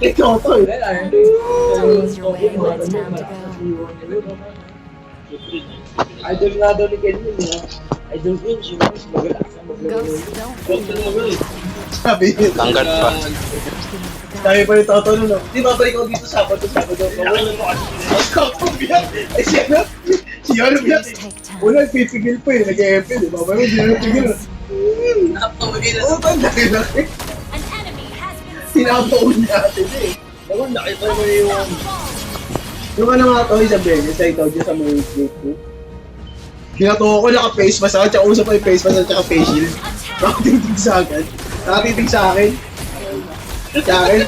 Ito to eh. Blaze your way when it's time to go. Idol nga daw ni Ken yun, ha? Idol ko yun, sinulis, magalas. Ghosts don't feed. Sabi niya. Tanggal pa. Sabi pa ni Toto no. Di ba balik ako dito Sabado. Biyak. Eh siya na. Siya na biyak. Things take time. Una nagpipigil pa eh. Nag-EMP. Di ba? Pero hindi na nagpigil. Napamagay na Oo, sa... laki-laki. An enemy has been slain. Sinapaun natin eh. Ako, nakita mo yung... Yung ano nga to, Isabel, yung sa ikaw dyan sa mga gate ko. Kinatuwa ko naka-face mask ako, tsaka usap pa yung face mask at tsaka face shield. Nakatitig sa akin. Nakatitig sa akin. Sa akin.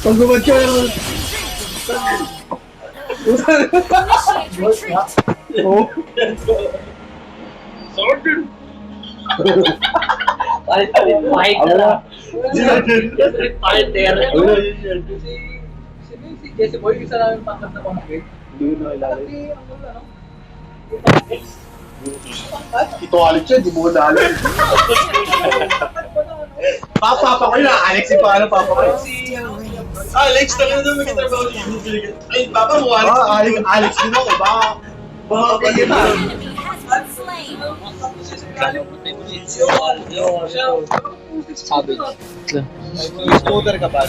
Pag gumad ko lang... Initiate retreat. Oo. Sergeant! Kahit na lang. Street fighter. Si Jesse Boy, isa namin pangkat na pamagay. Hindi ko nakilala. Kasi, ano, Ito Alex yun, di mo ko naalam. Papa ko yun, Alex yung pangalan, papa ko. Alex, talaga naman nagtatrabaho si Google. Ay, papa mo, Alex. Alex din ako, baka kayo na. An enemy has been slain. Sabi. Scooter ka ba?